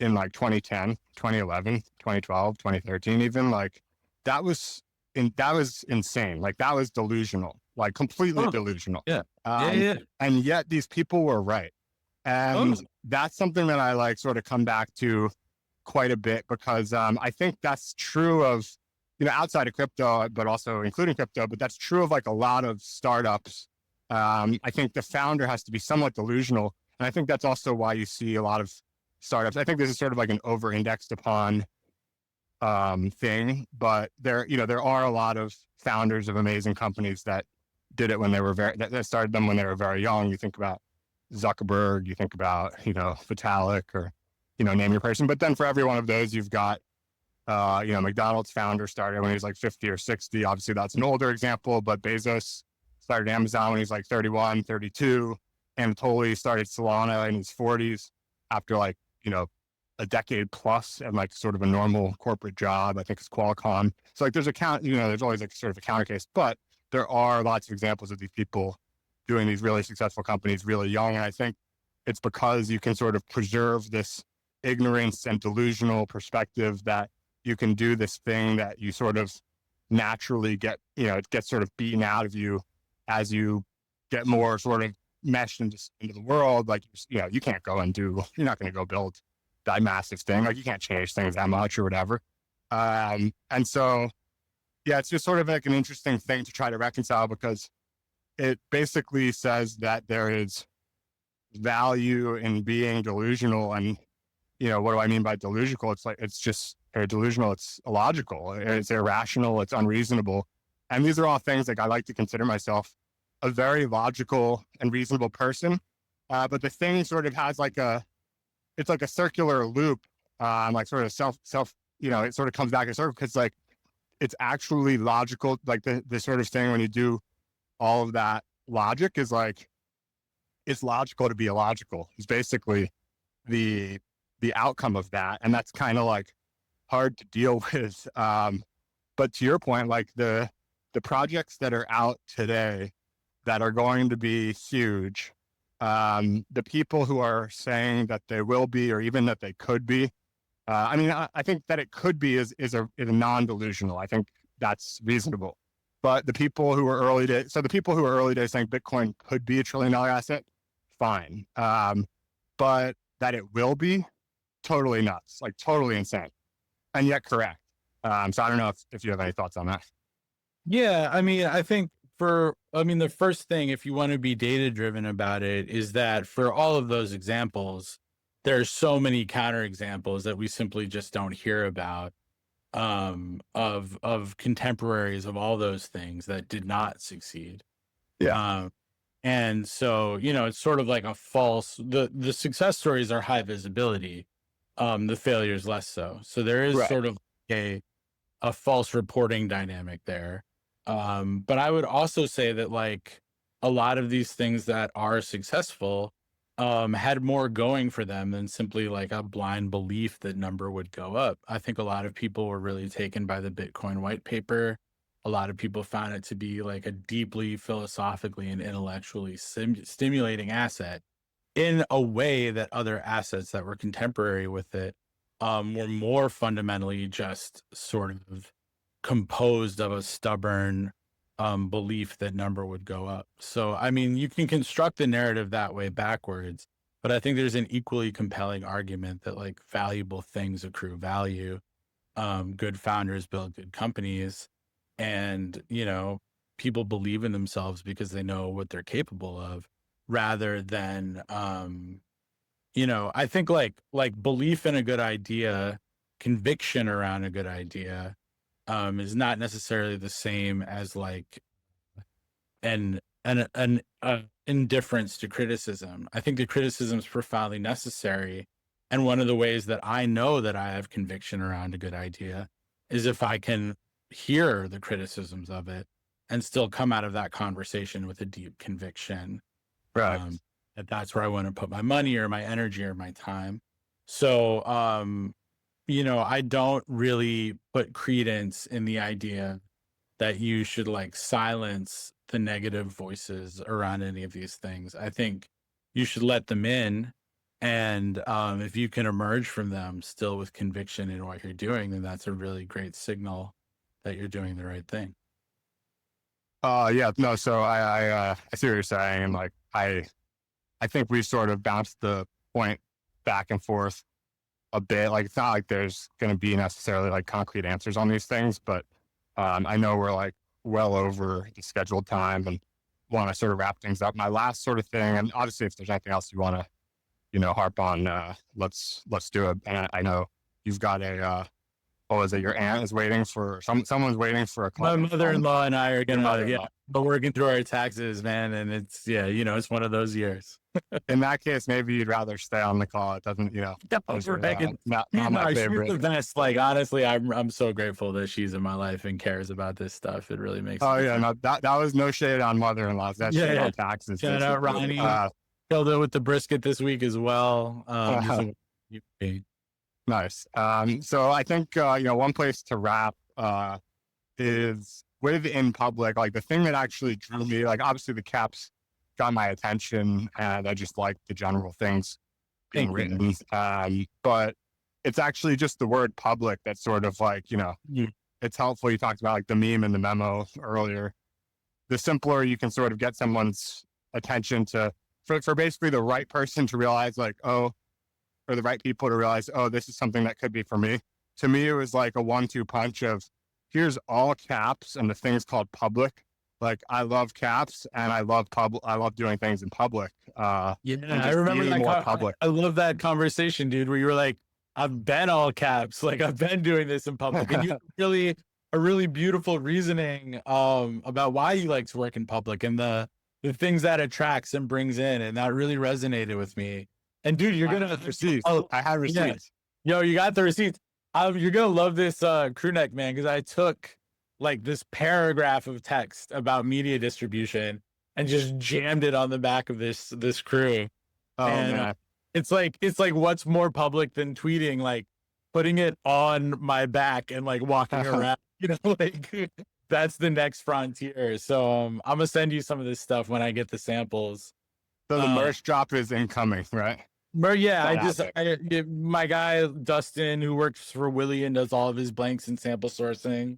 in like 2010, 2011, 2012, 2013, even, like that was insane. Like that was delusional, like completely delusional. Yeah. And yet these people were right. And that's something that I like sort of come back to quite a bit, because I think that's true of, you know, outside of crypto, but also including crypto, but that's true of like a lot of startups. I think the founder has to be somewhat delusional. And I think that's also why you see a lot of startups. I think this is sort of like an over-indexed upon thing, but there, you know, there are a lot of founders of amazing companies that did it when they were that started them when they were very young. You think about Zuckerberg, you think about, you know, Vitalik, or, you know, name your person. But then for every one of those, you've got, you know, McDonald's founder started when he was like 50 or 60. Obviously that's an older example, but Bezos started Amazon when he's like 31, 32. Anatoly started Solana in his 40s after like, you know, a decade plus and like sort of a normal corporate job. I think it's Qualcomm. So like there's you know, there's always like sort of a counter case, but there are lots of examples of these people doing these really successful companies really young. And I think it's because you can sort of preserve this ignorance and delusional perspective that you can do this thing that you sort of naturally get, you know, it gets sort of beaten out of you as you get more sort of meshed into the world. Like, you know, you can't go and you're not going to go build that massive thing. Like you can't change things that much or whatever. And so, yeah, it's just sort of like an interesting thing to try to reconcile, because it basically says that there is value in being delusional. And, you know, what do I mean by delusional? It's like, it's just delusional. It's illogical. It's irrational. It's unreasonable. And these are all things like I like to consider myself a very logical and reasonable person. But the thing sort of has like it's like a circular loop, like sort of self, it sort of comes back in circle because like it's actually logical. Like the sort of thing when you do all of that logic is like, it's logical to be illogical. It's basically the outcome of that. And that's kind of like hard to deal with. But to your point, like the projects that are out today that are going to be huge, the people who are saying that they will be, or even that they could be, I mean, I think that it could be is a non-delusional. I think that's reasonable. But the people who are early days, so the people who are early days saying Bitcoin could be $1 trillion asset, fine. But that it will be, totally nuts, like totally insane, and yet correct. So I don't know if you have any thoughts on that. Yeah, I mean, I think the first thing, if you want to be data driven about it, is that for all of those examples, there's so many counterexamples that we simply just don't hear about, of contemporaries of all those things that did not succeed. Yeah. And so, it's sort of like a false, the success stories are high visibility, the failures less so. So there is Right. sort of a false reporting dynamic there. But I would also say that like a lot of these things that are successful had more going for them than simply like a blind belief that number would go up. I think a lot of people were really taken by the Bitcoin white paper. A lot of people found it to be like a deeply philosophically and intellectually stimulating asset in a way that other assets that were contemporary with it were more fundamentally just sort of composed of a stubborn belief that number would go up. So, I mean, you can construct the narrative that way backwards, but I think there's an equally compelling argument that like valuable things accrue value. Good founders build good companies, and, people believe in themselves because they know what they're capable of, rather than, I think like belief in a good idea, conviction around a good idea, is not necessarily the same as like an indifference to criticism. I think the criticism is profoundly necessary. And one of the ways that I know that I have conviction around a good idea is if I can hear the criticisms of it and still come out of that conversation with a deep conviction. Right. That's where I want to put my money or my energy or my time. So, I don't really put credence in the idea that you should like silence the negative voices around any of these things. I think you should let them in. And if you can emerge from them still with conviction in what you're doing, then that's a really great signal that you're doing the right thing. Yeah, no, so I see what you're saying. And like, I think we sort of bounced the point back and forth a bit. Like, it's not like there's going to be necessarily like concrete answers on these things, but I know we're like well over the scheduled time and want to sort of wrap things up. My last sort of thing, and obviously if there's anything else you want to, harp on, let's do it. And I know you've got what was it? Your aunt is waiting for someone's waiting for a My client. mother-in-law and I are but working through our taxes, man. And it's, it's one of those years. In that case, maybe you'd rather stay on the call. It doesn't, not my favorite. She's the best. Like, honestly, I'm so grateful that she's in my life and cares about this stuff. It really makes Oh yeah, no, that was no shade on mother-in-laws. That's shade on taxes. Shout out Ronnie. Killed it with the brisket this week as well. Nice. So I think one place to wrap is within public. Like the thing that actually drew me, like obviously the caps got my attention, and I just like the general things being written. But it's actually just the word public that's sort of like, it's helpful. You talked about like the meme and the memo earlier. The simpler you can sort of get someone's attention for basically the right person to realize like, or the right people to realize, this is something that could be for me. To me, it was like a 1-2 punch of here's all caps and the thing's called public. Like I love caps and I love doing things in public. I remember that public. I love that conversation, dude, where you were like, I've been all caps. Like I've been doing this in public. And you a really beautiful reasoning about why you like to work in public. And the the things that attracts and brings in, and that really resonated with me. And dude, you're gonna receipts. I had receipts. Yo, you got the receipts. You're gonna love this crew neck, man, because I took like this paragraph of text about media distribution and just jammed it on the back of this crew. Oh and man. it's like what's more public than tweeting, like putting it on my back and like walking around, like that's the next frontier. So I'm gonna send you some of this stuff when I get the samples. So the merch drop is incoming, right? Yeah, my guy Dustin, who works for Willie and does all of his blanks and sample sourcing,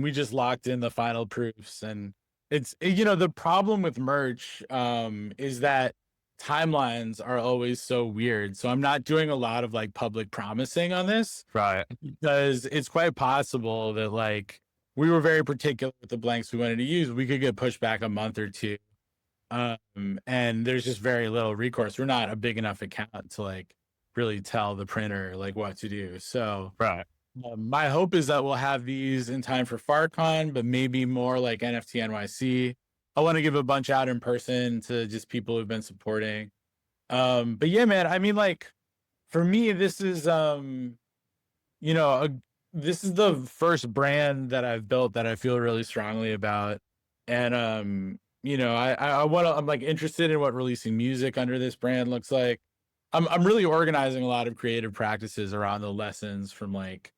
we just locked in the final proofs. And it's, the problem with merch is that timelines are always so weird. So I'm not doing a lot of like public promising on this, right? Because it's quite possible that like we were very particular with the blanks we wanted to use. We could get pushed back a month or two. And there's just very little recourse. We're not a big enough account to like really tell the printer like what to do. So right. My hope is that we'll have these in time for FarCon, but maybe more like NFT NYC. I want to give a bunch out in person to just people who've been supporting. But yeah, man, I mean, like for me, this is this is the first brand that I've built that I feel really strongly about. And I'm like interested in what releasing music under this brand looks like. I'm really organizing a lot of creative practices around the lessons from like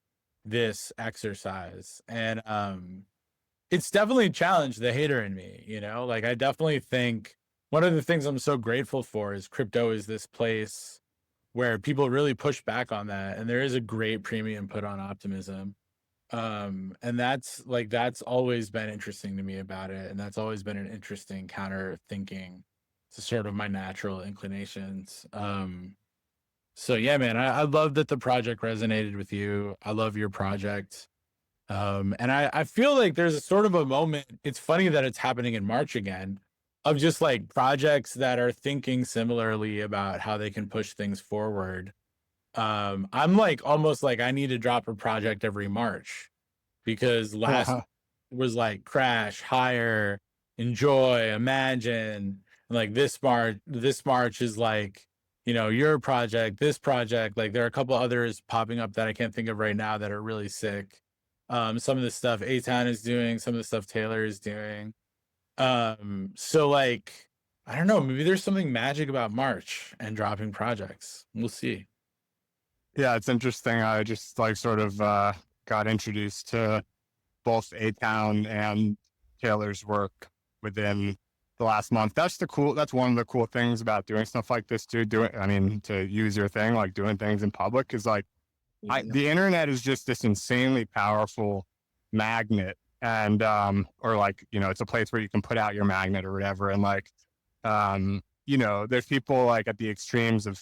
this exercise. And it's definitely challenged the hater in me, like I definitely think one of the things I'm so grateful for is crypto is this place where people really push back on that. And there is a great premium put on optimism. And that's always been interesting to me about it. And that's always been an interesting counter thinking to sort of my natural inclinations. So yeah, man, I love that the project resonated with you. I love your project. And I feel like there's a sort of a moment. It's funny that it's happening in March again, of just like projects that are thinking similarly about how they can push things forward. I'm like almost like I need to drop a project every March, because last was like Crash, Hire, Enjoy, Imagine, and like this March is like, your project, this project. Like there are a couple others popping up that I can't think of right now that are really sick. Some of the stuff A-Town is doing, some of the stuff Taylor is doing. So like, I don't know, maybe there's something magic about March and dropping projects. We'll see. Yeah, it's interesting. I just like sort of got introduced to both A-Town and Taylor's work within the last month. That's one of the cool things about doing stuff like this too. To use your thing, like doing things in public, is like the internet is just this insanely powerful magnet. And or like, it's a place where you can put out your magnet or whatever. And like there's people like at the extremes of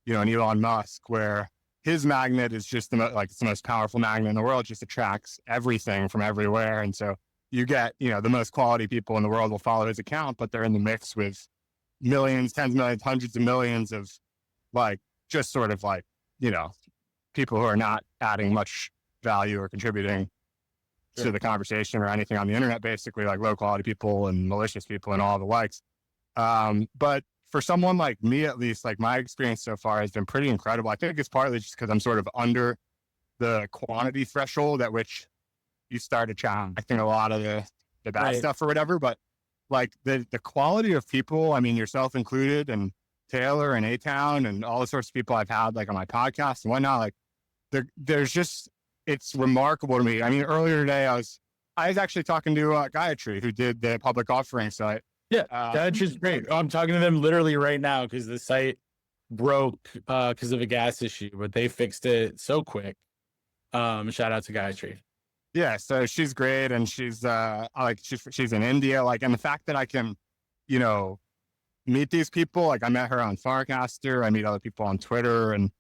an Elon Musk, where his magnet is just it's the most powerful magnet in the world. It just attracts everything from everywhere. And so you get, the most quality people in the world will follow his account, but they're in the mix with millions, tens of millions, hundreds of millions of like, just sort of like, people who are not adding much value or contributing to the conversation or anything on the internet, basically like low quality people and malicious people and all the likes. But for someone like me, at least, like my experience so far has been pretty incredible. I think it's partly just because I'm sort of under the quantity threshold at which you start attracting a lot of the bad stuff or whatever. But like the quality of people, I mean, yourself included, and Taylor and A-Town and all the sorts of people I've had like on my podcast and whatnot, like there's just, it's remarkable to me. I mean, earlier today, I was actually talking to Gayatri, who did the public offering site. Yeah, that's just great. I'm talking to them literally right now because the site broke because of a gas issue, but they fixed it so quick. Shout out to Gayatri. Yeah, so she's great, and she's she's in India, like, and the fact that I can, meet these people, like I met her on Farcaster, I meet other people on Twitter, and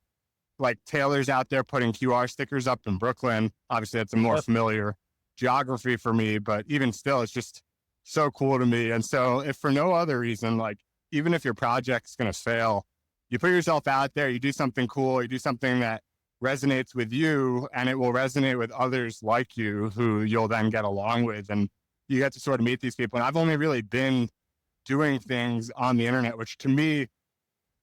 like Taylor's out there putting QR stickers up in Brooklyn. Obviously, that's a more familiar geography for me, but even still, it's just so cool to me. And so if for no other reason, like even if your project's going to fail, you put yourself out there, you do something cool, you do something that resonates with you, and it will resonate with others like you who you'll then get along with. And you get to sort of meet these people. And I've only really been doing things on the internet, which to me,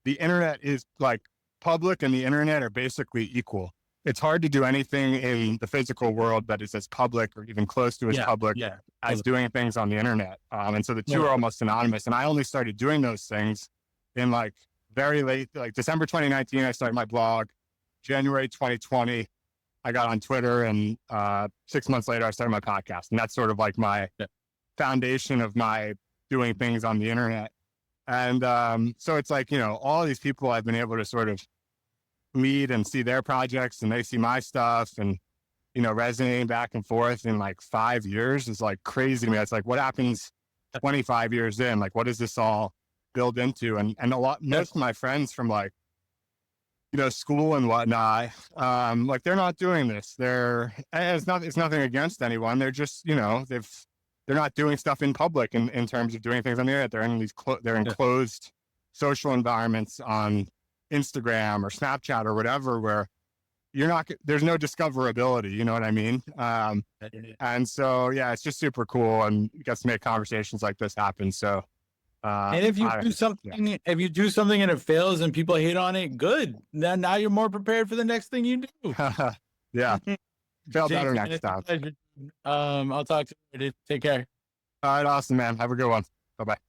the internet is like public and the internet are basically equal. It's hard to do anything in the physical world that is as public or even close to as public as doing things on the internet. And so the two are almost synonymous. And I only started doing those things in like very late, like December 2019, I started my blog. January 2020, I got on Twitter, and 6 months later, I started my podcast. And that's sort of like my foundation of my doing things on the internet. And so it's like, you know, all these people I've been able to sort of meet and see their projects, and they see my stuff, and, you know, resonating back and forth in like 5 years is like crazy to me. It's like, what happens 25 years in? Like, what does this all build into? And most of my friends from like, you know, school and whatnot, like they're not doing this. It's nothing against anyone. They're just, you know, they're not doing stuff in public in terms of doing things on the internet. They're in these they're in closed social environments on Instagram or Snapchat or whatever, where there's no discoverability, you know what I mean? And so, yeah, it's just super cool, and you get to make conversations like this happen. So, and if you do something, if you do something and it fails and people hate on it, good. Then now you're more prepared for the next thing you do. Yeah. Feel better next time. I'll talk to you later. Take care. All right. Awesome, man. Have a good one. Bye-bye.